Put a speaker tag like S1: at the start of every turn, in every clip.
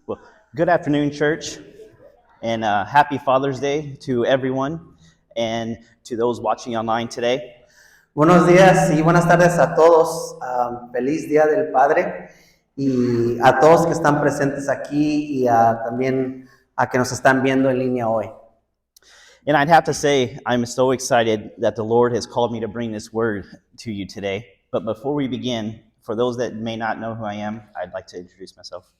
S1: Well, good afternoon, church, and happy Father's Day to everyone and to those watching online today.
S2: Buenos días y buenas tardes a todos. Feliz Día del Padre y a todos que están presentes aquí y también a que nos están viendo en línea hoy.
S1: And I'd have to say, I'm so excited that the Lord has called me to bring this word to you today. But before we begin, for those that may not know who I am, I'd like to introduce myself.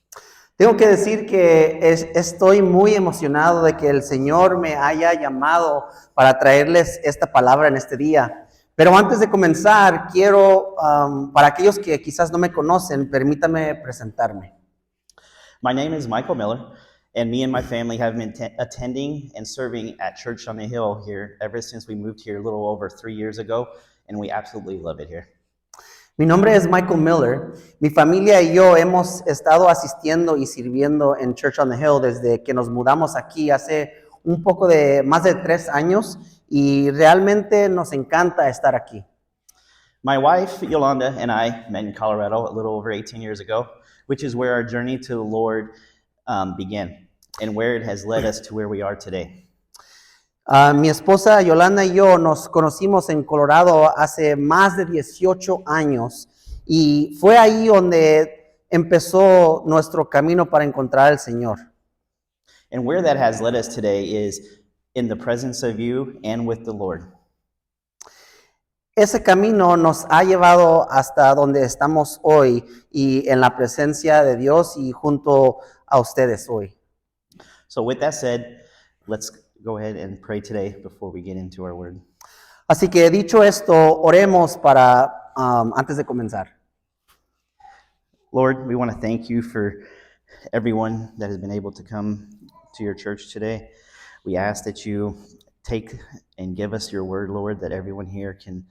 S2: Tengo que decir que estoy muy emocionado de que el Señor me haya llamado para traerles esta palabra en este día. Pero antes de comenzar, quiero, para aquellos que quizás no me conocen, permítame presentarme.
S1: My name is Michael Miller, and me and my family have been attending and serving at Church on the Hill here ever since we moved here a little over 3 years ago, and we absolutely love it here.
S2: Mi nombre es Michael Miller. Mi familia y yo hemos estado asistiendo y sirviendo en Church on the Hill desde que nos mudamos aquí hace un poco de más de 3 años y realmente nos encanta estar aquí.
S1: My wife, Yolanda, and I met in Colorado a little over 18 years ago, which is where our journey to the Lord began and where it has led us to where we are today.
S2: Mi esposa Yolanda y yo nos conocimos en Colorado hace más de 18 años y fue ahí donde empezó nuestro camino para encontrar al Señor.
S1: And where that has led us today is in the presence of you and with the Lord.
S2: Ese camino nos ha llevado hasta donde estamos hoy y en la presencia de Dios y junto a ustedes hoy.
S1: So with that said, let's go ahead and pray today before we get into our word.
S2: Así que dicho esto, oremos para antes de comenzar.
S1: Lord, we want to thank you for everyone that has been able to come to your church today. We ask that you take and give us your word, Lord, that everyone here can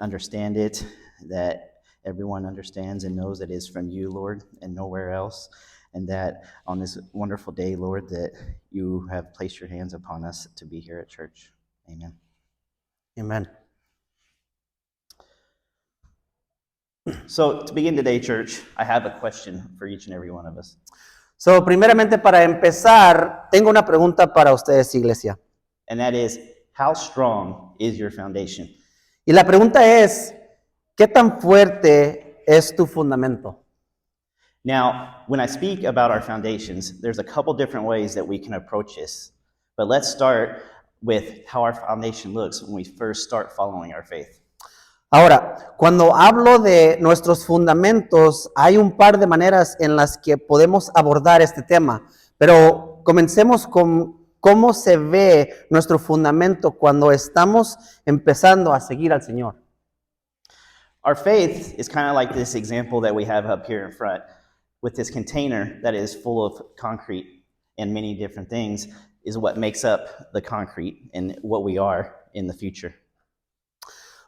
S1: understand it, that everyone understands and knows that it is from you, Lord, and nowhere else. And that on this wonderful day, Lord, that you have placed your hands upon us to be here at church. Amen.
S2: Amen.
S1: So to begin today, church, I have a question for each and every one of us.
S2: So, primeramente, para empezar, tengo una pregunta para ustedes, iglesia.
S1: And that is, how strong is your foundation?
S2: Y la pregunta es, ¿qué tan fuerte es tu fundamento?
S1: Now, when I speak about our foundations, there's a couple different ways that we can approach this. But let's start with how our foundation looks when we first start following our faith.
S2: Ahora, cuando hablo de nuestros fundamentos, hay un par de maneras en las que podemos abordar este tema, pero comencemos con cómo se ve nuestro fundamento cuando estamos empezando a seguir al Señor.
S1: Our faith is kind of like this example that we have up here in front, with this container that is full of concrete and many different things is what makes up the concrete and what we are in the future.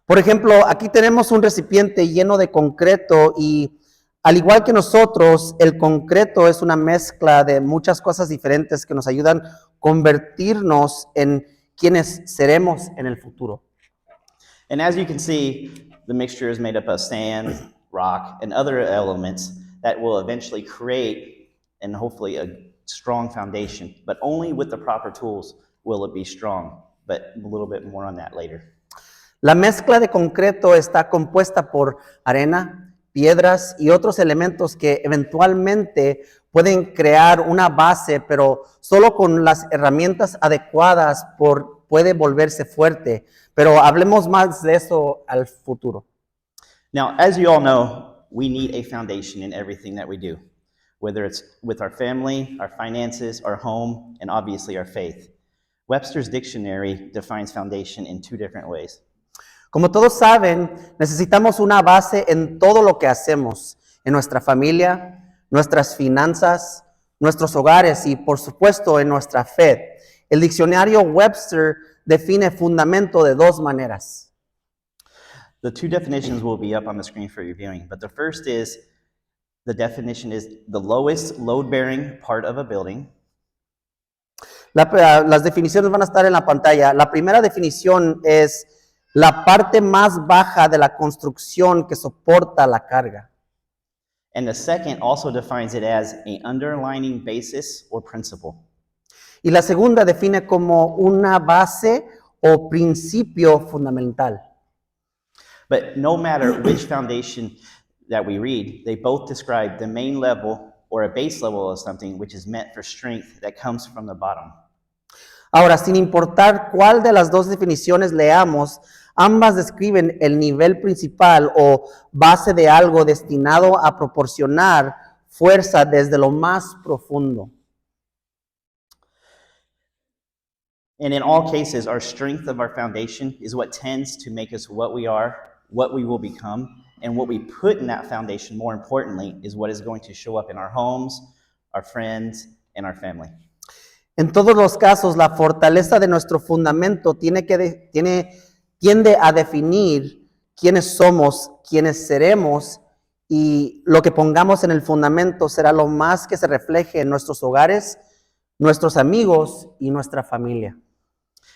S2: Por ejemplo, aquí tenemos un recipiente lleno de concreto y al igual que nosotros, el concreto es una mezcla de muchas cosas diferentes que nos ayudan a convertirnos en quienes seremos en el futuro.
S1: And as you can see, the mixture is made up of sand, rock, and other elements that will eventually create and hopefully a strong foundation, but only with the proper tools will it be strong, but a little bit more on that later.
S2: La mezcla de concreto está compuesta por arena, piedras y otros elementos que eventualmente pueden crear una base, pero solo con las herramientas adecuadas puede volverse fuerte. Pero hablemos más de eso al futuro.
S1: Now, as you all know, we need a foundation in everything that we do, whether it's with our family, our finances, our home, and obviously our faith. Webster's Dictionary defines foundation in 2 different ways.
S2: Como todos saben, necesitamos una base en todo lo que hacemos, en nuestra familia, nuestras finanzas, nuestros hogares y, por supuesto, en nuestra fe. El diccionario Webster define fundamento de 2 maneras.
S1: The 2 definitions will be up on the screen for your viewing, but the first is, the definition is the lowest load-bearing part of a building.
S2: Las definiciones van a estar en la pantalla. La primera definición es la parte más baja de la construcción que soporta la carga.
S1: And the second also defines it as an underlining basis or principle.
S2: Y la segunda define como una base o principio fundamental.
S1: But no matter which foundation that we read, they both describe the main level or a base level of something which is meant for strength that comes from the bottom.
S2: Ahora, sin importar cuál de las dos definiciones leamos, ambas describen el nivel principal o base de algo destinado a proporcionar fuerza desde lo más profundo.
S1: And in all cases, our strength of our foundation is what tends to make us what we are, what we will become, and what we put in that foundation, more importantly, is what is going to show up in our homes, our friends, and our family.
S2: En todos los casos, la fortaleza de nuestro fundamento tiende a definir quiénes somos, quiénes seremos, y lo que pongamos en el fundamento será lo más que se refleje en nuestros hogares, nuestros amigos y nuestra familia.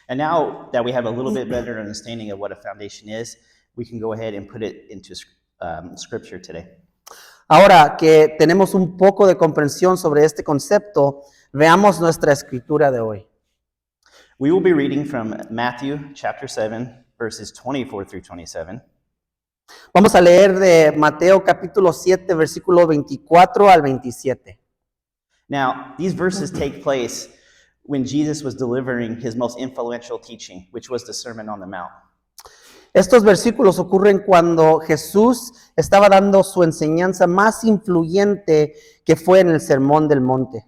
S1: And now that we have a little bit better understanding of what a foundation is, we can go ahead and put it into scripture today.
S2: Ahora que tenemos un poco de comprensión sobre este concepto, veamos nuestra escritura de hoy.
S1: We will be reading from Matthew chapter 7, verses 24 through 27.
S2: Vamos a leer de Mateo capítulo 7, versículo 24 al 27.
S1: Now, these verses take place when Jesus was delivering his most influential teaching, which was the Sermon on the Mount.
S2: Estos versículos ocurren cuando Jesús estaba dando su enseñanza más influyente, que fue en el Sermón del Monte.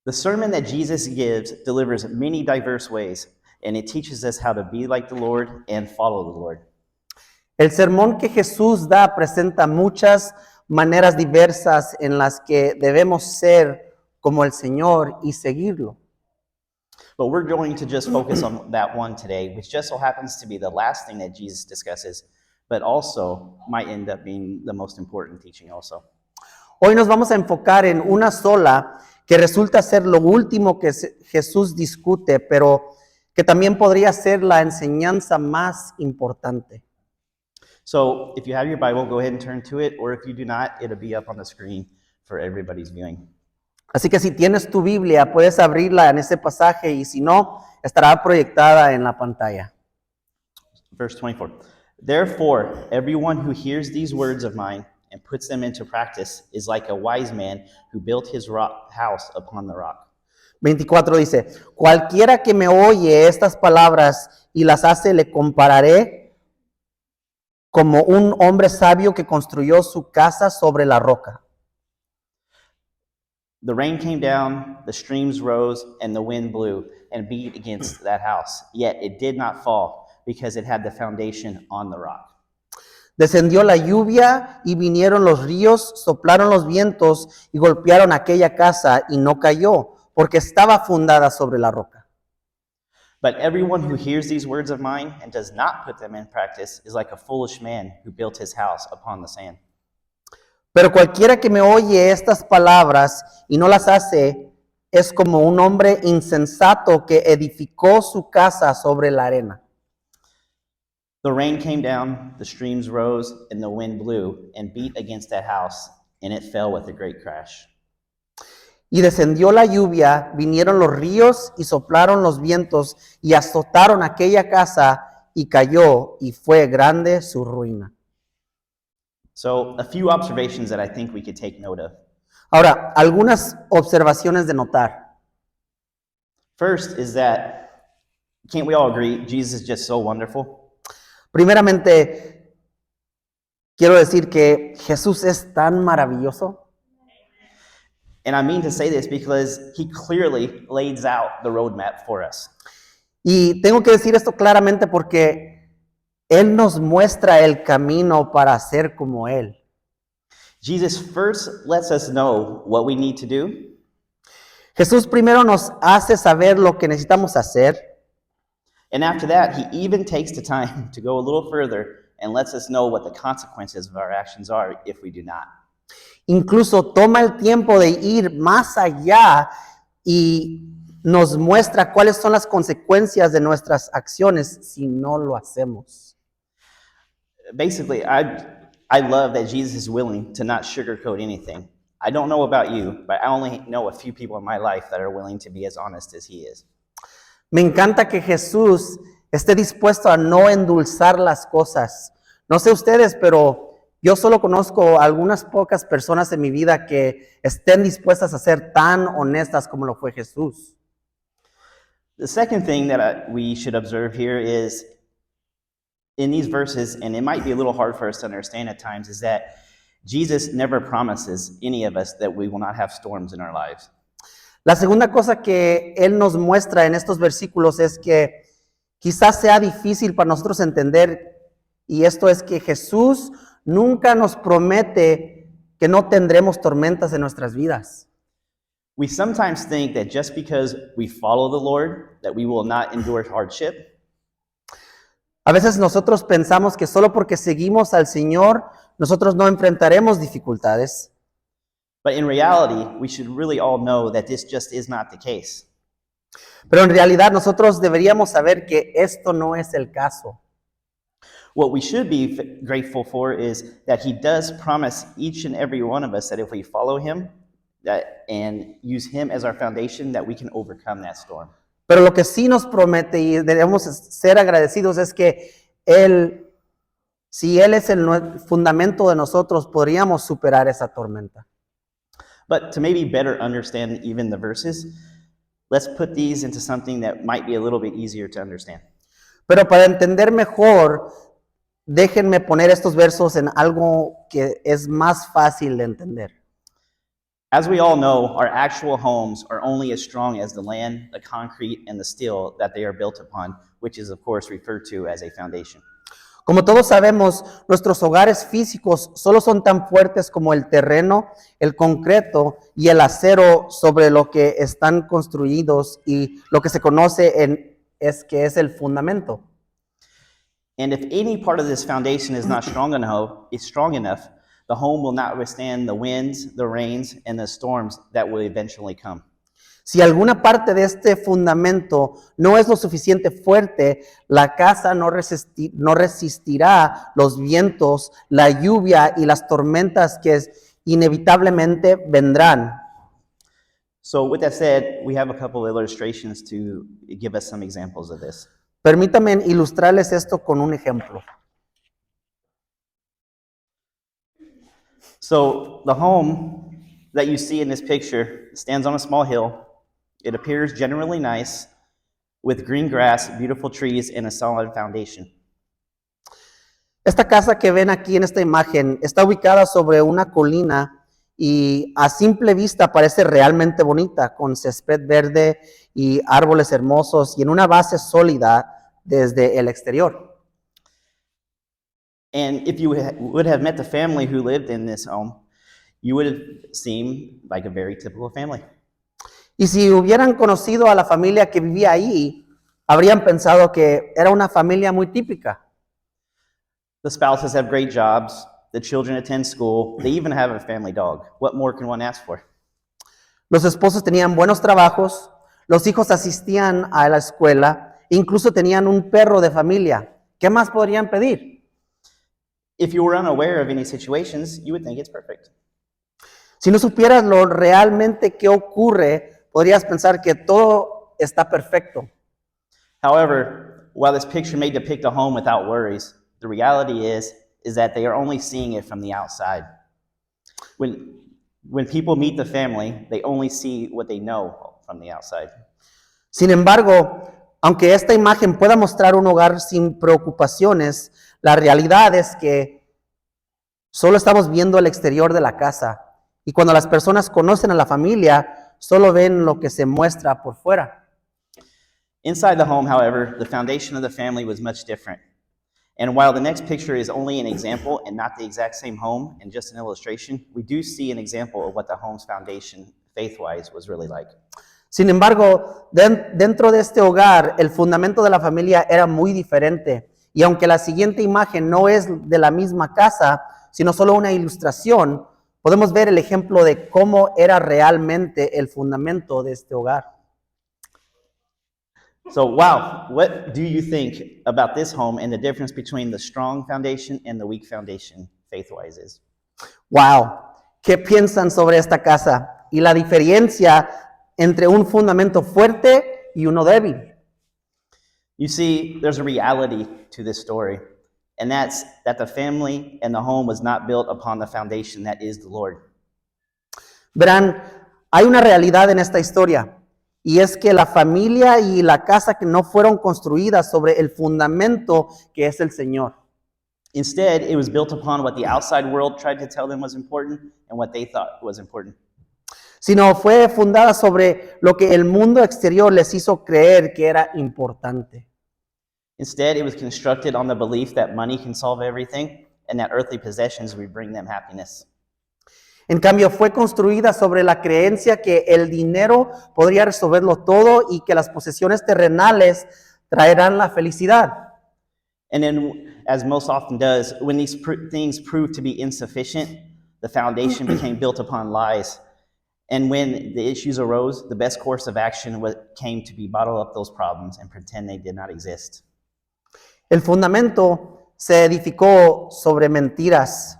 S1: The sermon that Jesus gives delivers many diverse ways, and it teaches us how to be like the Lord and follow the Lord.
S2: El sermón que Jesús da presenta muchas maneras diversas en las que debemos ser como el Señor y seguirlo.
S1: But we're going to just focus on that one today, which just so happens to be the last thing that Jesus discusses, but also might end up being the most important teaching also.
S2: Hoy nos vamos a enfocar en una sola que resulta ser lo último que Jesús discute, pero que también podría ser la enseñanza más importante.
S1: So if you have your Bible, go ahead and turn to it, or if you do not, it'll be up on the screen for everybody's viewing.
S2: Así que si tienes tu Biblia, puedes abrirla en ese pasaje, y si no, estará proyectada en la pantalla.
S1: Verse 24. Therefore, everyone who hears these words of mine and puts them into practice is like a wise man who built his house upon the rock.
S2: 24 dice, cualquiera que me oye estas palabras y las hace, le compararé como un hombre sabio que construyó su casa sobre la roca.
S1: The rain came down, the streams rose, and the wind blew and beat against that house. Yet it did not fall, because it had the foundation on the rock.
S2: Descendió la lluvia y vinieron los ríos, soplaron los vientos y golpearon aquella casa, y no cayó, porque estaba fundada sobre la roca.
S1: But everyone who hears these words of mine and does not put them in practice is like a foolish man who built his house upon the sand.
S2: Pero cualquiera que me oye estas palabras y no las hace, es como un hombre insensato que edificó su casa sobre la arena.
S1: The rain came down, the streams rose, and the wind blew and beat against that house, and it fell with a great crash.
S2: Y descendió la lluvia, vinieron los ríos y soplaron los vientos y azotaron aquella casa, y cayó, y fue grande su ruina.
S1: So, a few observations that I think we could take note of.
S2: Ahora, algunas observaciones de notar.
S1: First is that, can't we all agree, Jesus is just so wonderful?
S2: Primeramente, quiero decir que Jesús es tan maravilloso.
S1: And I mean to say this because he clearly lays out the roadmap for us.
S2: Y tengo que decir esto claramente porque Él nos muestra el camino para ser como Él.
S1: Jesus first lets us know what we need to do.
S2: Jesús primero nos hace saber lo que necesitamos hacer.
S1: And after that, he even takes the time to go a little further and lets us know what the consequences of our actions are if we do not.
S2: Incluso toma el tiempo de ir más allá y nos muestra cuáles son las consecuencias de nuestras acciones si no lo hacemos.
S1: Basically, I I love that Jesus is willing to not sugarcoat anything. I don't know about you, but I only know a few people in my life that are willing to be as honest as he is.
S2: Me encanta que Jesús esté dispuesto a no endulzar las cosas. No sé ustedes, pero yo solo conozco algunas pocas personas en mi vida que estén dispuestas a ser tan honestas como lo fue Jesús.
S1: The second thing that we should observe here is in these verses, and it might be a little hard for us to understand at times, is that Jesus never promises any of us that we will not have storms in our lives.
S2: La segunda cosa que Él nos muestra en estos versículos es que quizás sea difícil para nosotros entender, y esto es que Jesús nunca nos promete que no tendremos tormentas en nuestras vidas.
S1: We sometimes think that just because we follow the Lord, that we will not endure hardship.
S2: A veces nosotros pensamos que solo porque seguimos al Señor, nosotros no enfrentaremos dificultades.
S1: But in reality, we should really all know that this just is not the case.
S2: Pero en realidad nosotros deberíamos saber que esto no es el caso.
S1: What we should be grateful for is that he does promise each and every one of us that if we follow him and use him as our foundation, that we can overcome that storm.
S2: Pero lo que sí nos promete y debemos ser agradecidos es que si Él es el fundamento de nosotros, podríamos superar esa tormenta.
S1: But to maybe better understand even the verses, let's put these into something that might be a little bit easier to understand.
S2: Pero para entender mejor, déjenme poner estos versos en algo que es más fácil de entender.
S1: As we all know, our actual homes are only as strong as the land, the concrete, and the steel that they are built upon, which is of course referred to as a foundation.
S2: Como todos sabemos, nuestros hogares físicos solo son tan fuertes como el terreno, el concreto y el acero sobre lo que están construidos, y lo que se conoce es que es el fundamento.
S1: And if any part of this foundation is not strong enough, the home will not withstand the winds, the rains, and the storms that will eventually come.
S2: Si alguna parte de este fundamento no es lo suficiente fuerte, la casa no resistirá los vientos, la lluvia y las tormentas que inevitablemente vendrán.
S1: So with that said, we have a couple of illustrations to give us some examples of this.
S2: Permítanme ilustrarles esto con un ejemplo.
S1: So the home that you see in this picture stands on a small hill. It appears generally nice, with green grass, beautiful trees, and a solid foundation.
S2: Esta casa que ven aquí en esta imagen está ubicada sobre una colina y a simple vista parece realmente bonita, con césped verde y árboles hermosos y en una base sólida desde el exterior.
S1: And if you would have met the family who lived in this home, you would have seemed like a very typical family.
S2: Y si hubieran conocido a la familia que vivía ahí, habrían pensado que era una familia muy típica.
S1: The spouses have great jobs, the children attend school, they even have a family dog. What more can one ask for?
S2: Los esposos tenían buenos trabajos, los hijos asistían a la escuela, incluso tenían un perro de familia. ¿Qué más podrían pedir?
S1: If you were unaware of any situations, you would think it's perfect.
S2: Si no supieras lo realmente que ocurre, podrías pensar que todo está perfecto.
S1: However, while this picture may depict a home without worries, the reality is that they are only seeing it from the outside. When people meet the family, they only see what they know from the outside.
S2: Sin embargo, aunque esta imagen pueda mostrar un hogar sin preocupaciones, la realidad es que solo estamos viendo el exterior de la casa. Y cuando las personas conocen a la familia, solo ven lo que se muestra por fuera.
S1: Inside the home, however, the foundation of the family was much different. And while the next picture is only an example and not the exact same home and just an illustration, we do see an example of what the home's foundation, faith-wise, was really like.
S2: Sin embargo, dentro de este hogar, el fundamento de la familia era muy diferente. Y aunque la siguiente imagen no es de la misma casa, sino solo una ilustración, podemos ver el ejemplo de cómo era realmente el fundamento de este hogar.
S1: So, wow, what do you think about this home and the difference between the strong foundation and the weak foundation faith-wise is.
S2: Wow, ¿qué piensan sobre esta casa y la diferencia entre un fundamento fuerte y uno débil?
S1: You see, there's a reality to this story, and that's that the family and the home was not built upon the foundation that is the Lord.
S2: Verán, hay una realidad en esta historia y es que la familia y la casa que no fueron construidas sobre el fundamento que es el Señor.
S1: Instead, it was built upon what the outside world tried to tell them was important and what they thought was important.
S2: Sino fue fundada sobre lo que el mundo exterior les hizo creer que era importante.
S1: Instead, it was constructed on the belief that money can solve everything and that earthly possessions would bring them happiness.
S2: En cambio, fue construida sobre la creencia que el dinero podría resolverlo todo y que las posesiones terrenales traerán la felicidad.
S1: And then, as most often does, when these things proved to be insufficient, the foundation became built upon lies. And when the issues arose, the best course of action came to be bottle up those problems and pretend they did not exist.
S2: El fundamento se edificó sobre mentiras.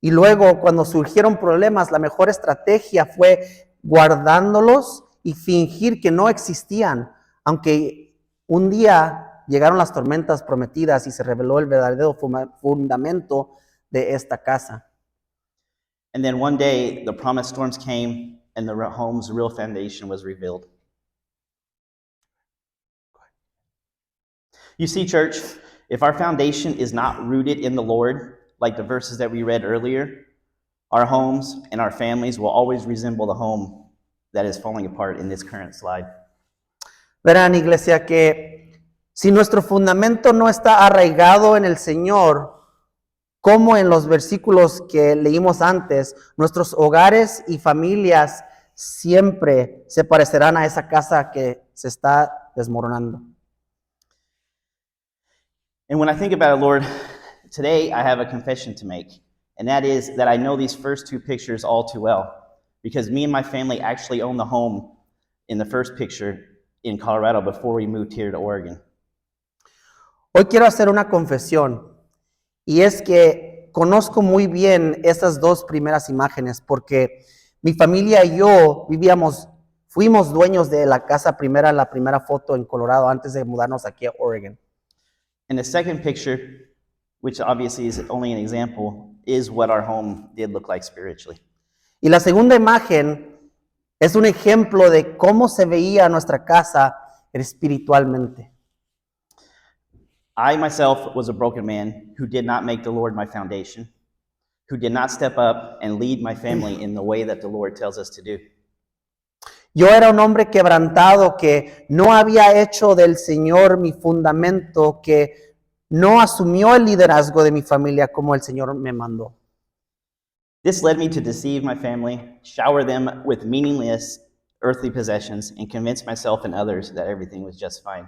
S2: Y luego, cuando surgieron problemas, la mejor estrategia fue guardándolos y fingir que no existían, aunque un día llegaron las tormentas prometidas y se reveló el verdadero fundamento de esta casa.
S1: And then one day, the promised storms came and the home's real foundation was revealed. You see, church, if our foundation is not rooted in the Lord, like the verses that we read earlier, our homes and our families will always resemble the home that is falling apart in this current slide.
S2: Verán, iglesia, que si nuestro fundamento no está arraigado en el Señor, como en los versículos que leímos antes, nuestros hogares y familias siempre se parecerán a esa casa que se está desmoronando.
S1: And when I think about it, Lord, today I have a confession to make, and that is that I know these first two pictures all too well, because me and my family actually owned the home in the first picture in Colorado before we moved here to Oregon.
S2: Hoy quiero hacer una confesión, y es que conozco muy bien esas dos primeras imágenes, porque mi familia y yo fuimos dueños de la casa primera, la primera foto en Colorado, antes de mudarnos aquí a Oregon.
S1: And the second picture, which obviously is only an example, is what our home did look like spiritually.
S2: Y la segunda imagen es un ejemplo de cómo se veía nuestra casa espiritualmente.
S1: I myself was a broken man who did not make the Lord my foundation, who did not step up and lead my family in the way that the Lord tells us to do.
S2: Yo era un hombre quebrantado que no había hecho del Señor mi fundamento, que no asumió el liderazgo de mi familia como el Señor me mandó.
S1: This led me to deceive my family, shower them with meaningless earthly possessions, and convince myself and others that everything was just fine.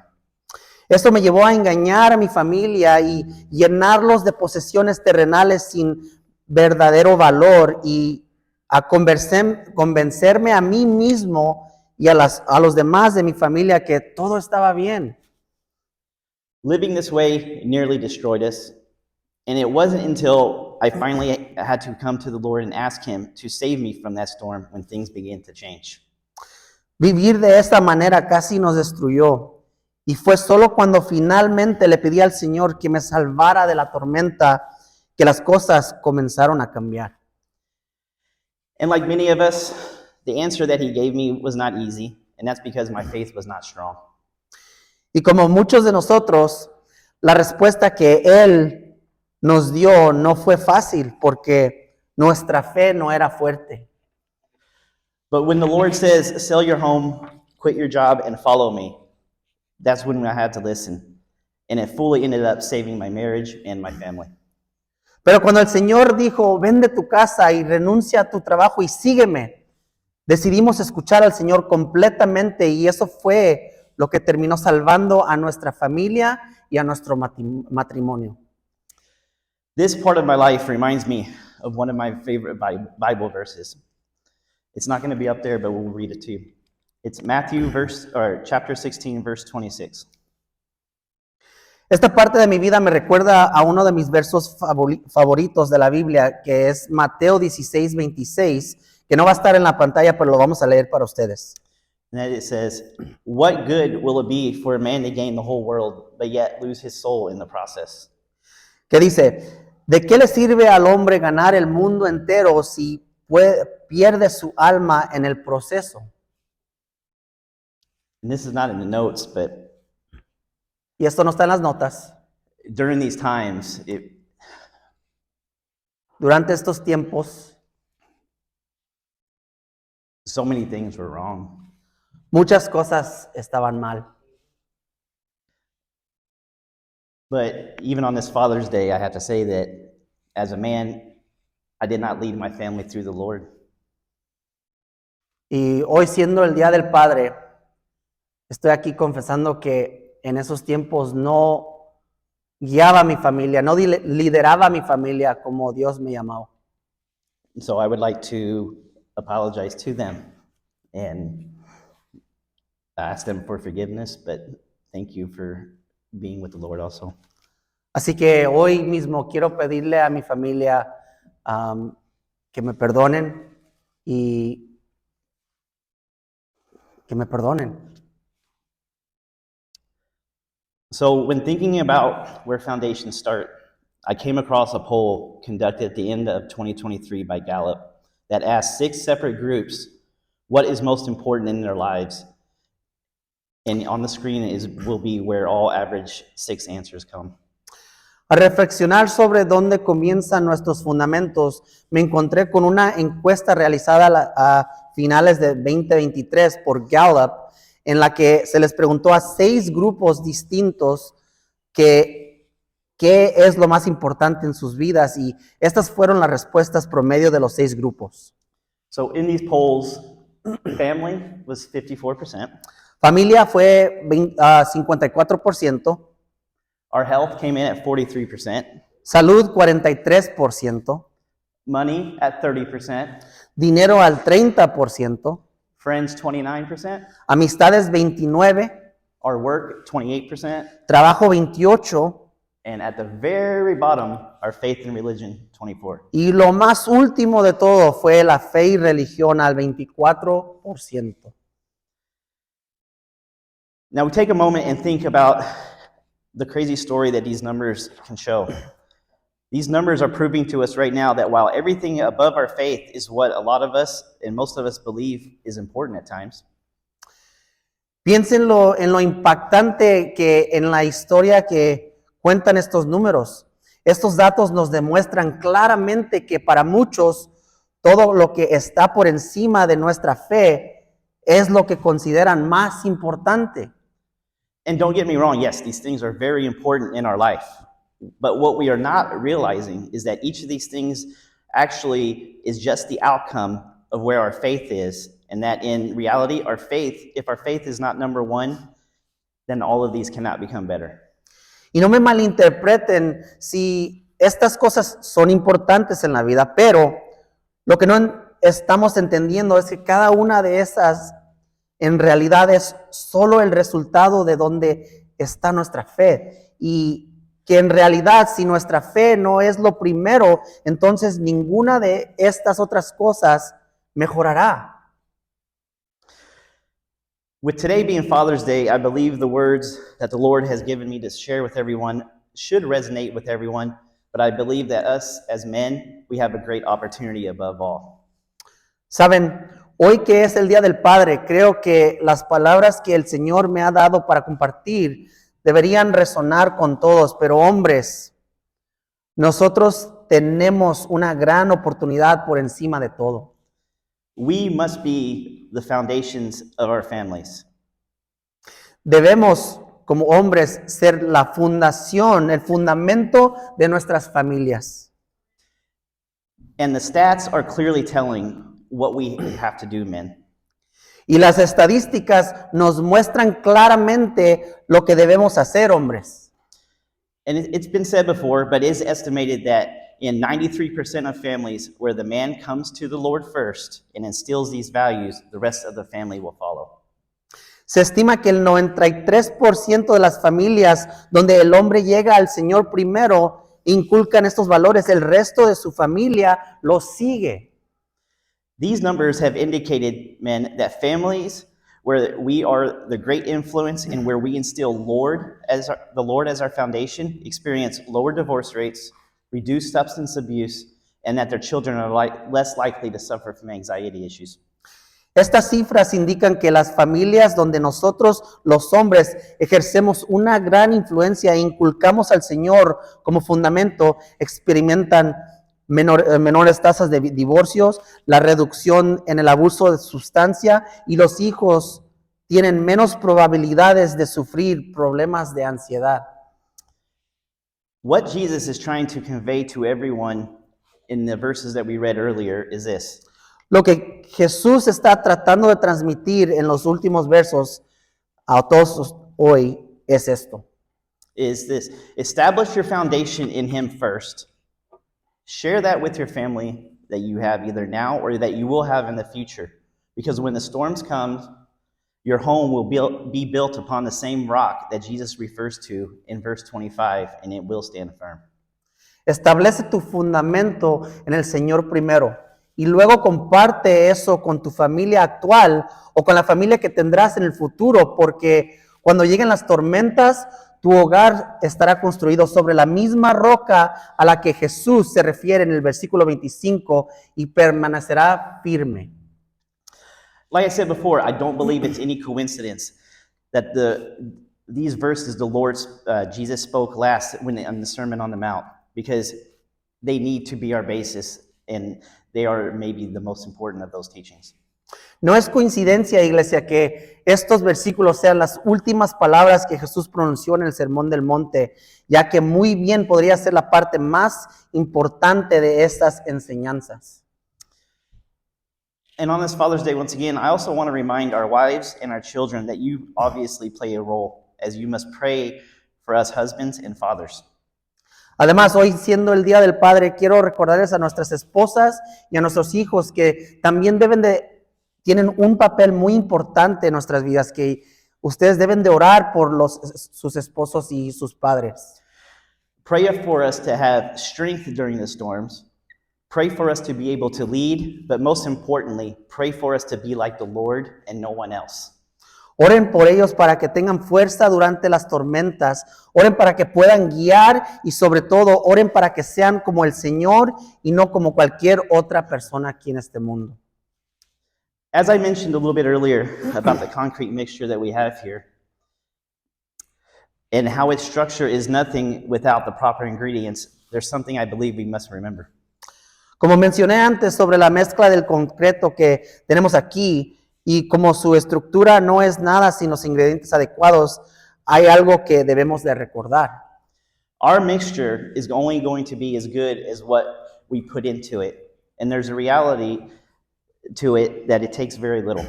S2: Esto me llevó a engañar a mi familia y llenarlos de posesiones terrenales sin verdadero valor y a convencerme a mí mismo y a los demás de mi familia que todo estaba bien.
S1: Living this way nearly destroyed us, and it wasn't until I finally had to come to the Lord and ask Him to save me from that storm when things began to change.
S2: Vivir de esta manera casi nos destruyó, y fue solo cuando finalmente le pedí al Señor que me salvara de la tormenta que las cosas comenzaron a cambiar.
S1: And like many of us, the answer that He gave me was not easy, and that's because my faith was not strong.
S2: Y como muchos de nosotros, la respuesta que Él nos dio no fue fácil porque nuestra fe no era fuerte.
S1: But when the Lord says, sell your home, quit your job, and follow me, that's when I had to listen. And it fully ended up saving my marriage and my family.
S2: Pero cuando el Señor dijo, vende tu casa y renuncia a tu trabajo y sígueme, decidimos escuchar al Señor completamente y eso fue lo que terminó salvando a nuestra familia y a nuestro matrimonio.
S1: This part of my life reminds me of one of my favorite Bible verses. It's not going to be up there, but we'll read it to you. It's Matthew chapter 16, verse 26.
S2: Esta parte de mi vida me recuerda a uno de mis versos favoritos de la Biblia, que es Mateo 16:26, que no va a estar en la pantalla, pero lo vamos a leer para ustedes.
S1: And that it says, "What good will it be for a man to gain the whole world, but yet lose his soul in the process?"
S2: Que dice, ¿de qué le sirve al hombre ganar el mundo entero si pierde su alma en el proceso?
S1: And this is not in the notes, but
S2: Y esto no está en las notas.
S1: during these times,
S2: Durante estos tiempos,
S1: so many things were wrong.
S2: muchas cosas estaban mal.
S1: But even on this Father's Day, I have to say that as a man, I did not lead my family through the Lord.
S2: Y hoy, siendo el Día del Padre, estoy aquí confesando que en esos tiempos no guiaba a mi familia, no lideraba a mi familia como Dios me llamó.
S1: So I would like to apologize to them and ask them for forgiveness, but thank you for being with the Lord also.
S2: Así que hoy mismo quiero pedirle a mi familia que me perdonen y que me perdonen.
S1: So when thinking about where foundations start, I came across a poll conducted at the end of 2023 by Gallup that asked 6 separate groups what is most important in their lives. And on the screen will be where all average 6 answers come.
S2: Al reflexionar sobre dónde comienzan nuestros fundamentos, me encontré con una encuesta realizada a finales de 2023 por Gallup, en la que se les preguntó a 6 grupos distintos qué es lo más importante en sus vidas, y estas fueron las respuestas promedio de los 6 grupos.
S1: So in these polls, family was 54%.
S2: Familia fue 54%.
S1: Our health came in at 43%.
S2: Salud 43%.
S1: Money at 30%.
S2: Dinero al 30%.
S1: Friends 29%.
S2: Amistades 29%.
S1: Our work 28%.
S2: Trabajo 28%.
S1: And at the very bottom, our faith and religion 24%.
S2: Y lo más último de todo fue la fe y religión al 24%.
S1: Now we take a moment and think about the crazy story that these numbers can show. These numbers are proving to us right now that while everything above our faith is what a lot of us and most of us believe is important at times,
S2: Piénsenlo en lo impactante que en la historia que cuentan estos números. Estos datos nos demuestran claramente que para muchos todo lo que está por encima de nuestra fe es lo que consideran más importante.
S1: and don't get me wrong, yes, these things are very important in our life. But what we are not realizing is that each of these things actually is just the outcome of where our faith is. And that in reality, our faith, if our faith is not number one, then all of these cannot become better.
S2: Y no me malinterpreten si estas cosas son importantes en la vida, pero lo que no estamos entendiendo es que cada una de esas en realidad es solo el resultado de donde está nuestra fe. Y que en realidad si nuestra fe no es lo primero, entonces ninguna de estas otras cosas mejorará.
S1: With today being Father's Day, I believe the words that the Lord has given me to share with everyone should resonate with everyone, but I believe that us as men, we have a great opportunity above all.
S2: Saben, hoy que es el Día del Padre, creo que las palabras que el Señor me ha dado para compartir deberían resonar con todos, pero hombres, nosotros tenemos una gran oportunidad por encima de todo.
S1: We must be the foundations of our families.
S2: Debemos, como hombres, ser la fundación, el fundamento de nuestras familias.
S1: And the stats are clearly telling what we have to do, men.
S2: Y las estadísticas nos muestran claramente lo que debemos hacer, hombres.
S1: And it's been said before, but it is estimated that in 93% of families where the man comes to the Lord first and instills these values, the rest of the family will follow.
S2: Se estima que el 93% de las familias donde el hombre llega al Señor primero inculcan estos valores, el resto de su familia los sigue.
S1: These numbers have indicated, men, that families where we are the great influence and where we instill the Lord as our foundation experience lower divorce rates, reduced substance abuse, and that their children are less likely to suffer from anxiety issues.
S2: Estas cifras indican que las familias donde nosotros, los hombres, ejercemos una gran influencia e inculcamos al Señor como fundamento, experimentan menores tasas de divorcios, la reducción en el abuso de sustancia y los hijos tienen menos probabilidades de sufrir problemas de ansiedad.
S1: What Jesus is trying to convey to everyone in the verses that we read earlier is this.
S2: Lo que Jesús está tratando de transmitir en los últimos versos a todos hoy es esto.
S1: Is this: establish your foundation in Him first. Share that with your family that you have either now or that you will have in the future. Because when the storms come, your home will be built upon the same rock that Jesus refers to in verse 25, and it will stand firm.
S2: Establece tu fundamento en el Señor primero y luego comparte eso con tu familia actual o con la familia que tendrás en el futuro, porque cuando lleguen las tormentas, tu hogar estará construido sobre la misma roca a la que Jesús se refiere en el versículo 25 y permanecerá firme.
S1: Like I said before, I don't believe it's any coincidence that these verses Jesus spoke last in the Sermon on the Mount, because they need to be our basis, and they are maybe the most important of those teachings.
S2: No es coincidencia, iglesia, que estos versículos sean las últimas palabras que Jesús pronunció en el Sermón del Monte, ya que muy bien podría ser la parte más importante de estas enseñanzas.
S1: And on this Father's Day, once again, I also want to remind our wives and our children that you obviously play a role, as you must pray for us husbands and fathers.
S2: Además, hoy siendo el Día del Padre, quiero recordarles a nuestras esposas y a nuestros hijos que también tienen un papel muy importante en nuestras vidas, que ustedes deben de orar por sus esposos y sus padres.
S1: Pray for us to have strength during the storms. Pray for us to be able to lead, but most importantly, pray for us to be like the Lord and no one else.
S2: Oren por ellos para que tengan fuerza durante las tormentas. Oren para que puedan guiar y sobre todo oren para que sean como el Señor y no como cualquier otra persona aquí en este mundo.
S1: As I mentioned a little bit earlier about the concrete mixture that we have here, and how its structure is nothing without the proper ingredients, there's something I believe we must remember.
S2: Como mencioné antes sobre la mezcla del concreto que tenemos aquí, y como su estructura no es nada sin los ingredientes adecuados, hay algo que debemos de recordar.
S1: Our mixture is only going to be as good as what we put into it. And there's a reality to it that it takes very little.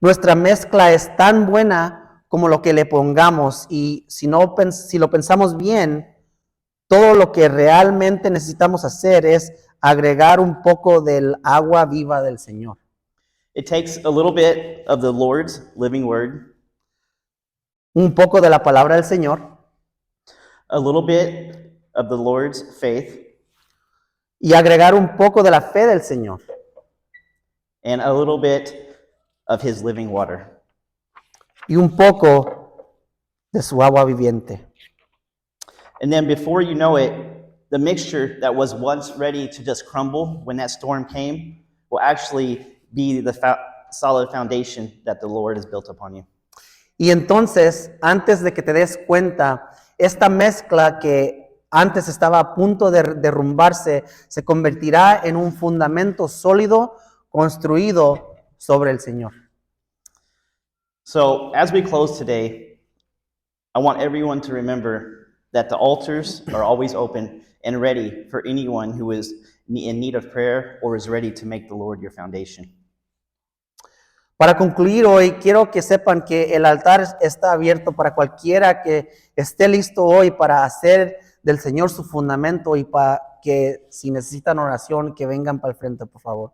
S2: Nuestra mezcla es tan buena como lo que le pongamos, y si lo pensamos bien, todo lo que realmente necesitamos hacer es agregar un poco del agua viva del Señor.
S1: It takes a little bit of the Lord's living word,
S2: Un poco de la palabra del Señor
S1: a little bit of the Lord's faith,
S2: y agregar un poco de la fe del Señor
S1: and a little bit of His living water.
S2: y un poco de su agua viviente.
S1: And then before you know it, the mixture that was once ready to just crumble when that storm came will actually be the solid foundation that the Lord has built upon you.
S2: Y entonces, antes de que te des cuenta, esta mezcla que antes estaba a punto de derrumbarse, se convertirá en un fundamento sólido construido sobre el Señor.
S1: So, as we close today, I want everyone to remember that the altars are always open and ready for anyone who is in need of prayer or is ready to make the Lord your foundation.
S2: Para concluir hoy, quiero que sepan que el altar está abierto para cualquiera que esté listo hoy para hacer del Señor su fundamento, y para que si necesitan oración, que vengan para el frente, por favor.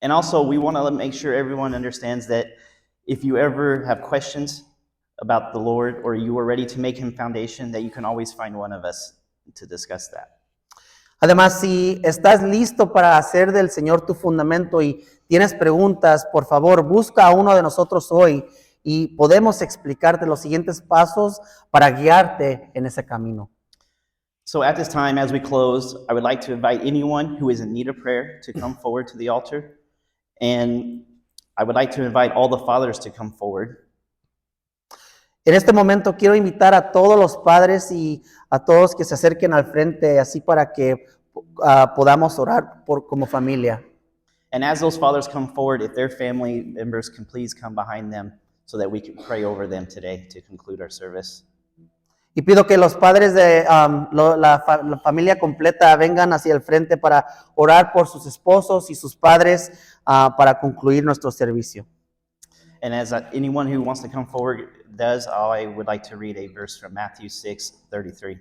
S1: And also, we want to make sure everyone understands that If you ever have questions about the Lord or you are ready to make him foundation, that you can always find one of us to discuss that.
S2: Además, si estás listo para hacer del Señor tu fundamento y tienes preguntas, por favor, busca a uno de nosotros hoy y podemos explicarte los siguientes pasos para guiarte en ese camino.
S1: So at this time, as we close, I would like to invite anyone who is in need of prayer to come forward to the altar. And I would like to invite all the fathers to come forward.
S2: En este momento quiero invitar a todos los padres y a todos que se acerquen al frente, así para que podamos orar como familia.
S1: And as those fathers come forward, if their family members can please come behind them so that we can pray over them today to conclude our service.
S2: Y pido que los padres de la familia completa vengan hacia el frente para orar por sus esposos y sus padres para concluir nuestro servicio.
S1: And as anyone who wants to come forward does, I would like to read a verse from Matthew 6:33.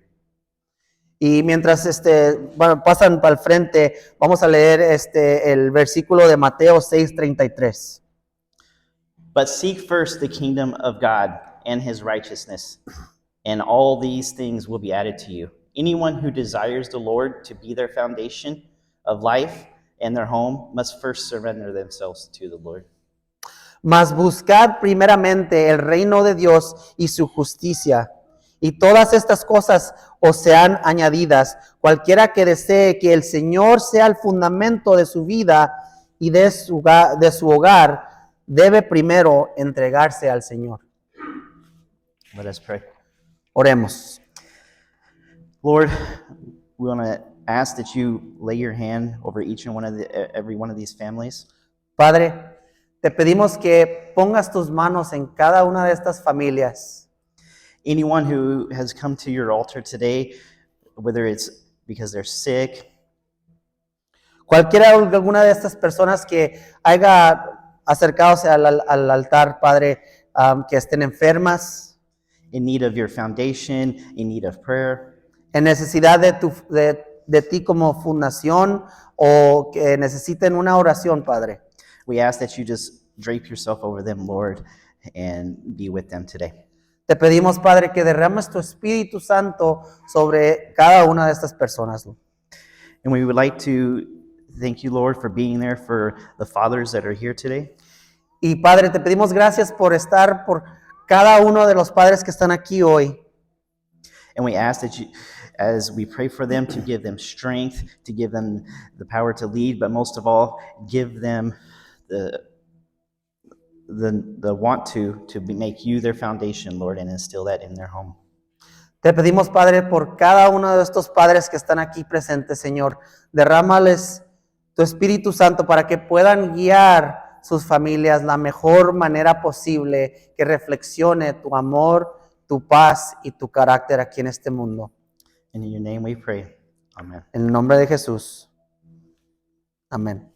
S2: Y mientras pasan para el frente, vamos a leer el versículo de Mateo 6:33.
S1: But seek first the kingdom of God and his righteousness, and all these things will be added to you. Anyone who desires the Lord to be their foundation of life and their home must first surrender themselves to the Lord.
S2: Mas buscad primeramente el reino de Dios y su justicia, y todas estas cosas os sean añadidas. Cualquiera que desee que el Señor sea el fundamento de su vida y de su hogar, debe primero entregarse al Señor.
S1: Let us pray.
S2: Oremos.
S1: Lord, we want to ask that you lay your hand over each and every one of these families.
S2: Padre, te pedimos que pongas tus manos en cada una de estas familias.
S1: Anyone who has come to your altar today, whether it's because they're sick,
S2: Alguna de estas personas que haya acercado al altar, Padre, que estén enfermas,
S1: in need of your foundation, in need of prayer,
S2: en necesidad de ti como fundación o que necesiten una oración, Padre.
S1: we ask that you just drape yourself over them, Lord, and be with them today.
S2: Te pedimos, Padre, que derrames tu Espíritu Santo sobre cada una de estas personas.
S1: And we would like to thank you, Lord, for being there for the fathers that are here today.
S2: Y Padre, te pedimos gracias por estar por cada uno de los padres que están aquí hoy.
S1: And we ask that you, as we pray for them, to give them strength, to give them the power to lead, but most of all, give them the want to make you their foundation, Lord, and instill that in their home.
S2: Te pedimos, Padre, por cada uno de estos padres que están aquí presentes, Señor. Derrámales tu Espíritu Santo para que puedan guiar sus familias la mejor manera posible, que reflexione tu amor, tu paz y tu carácter aquí en este mundo.
S1: And in your name we pray. Amen.
S2: En el nombre de Jesús. Amén.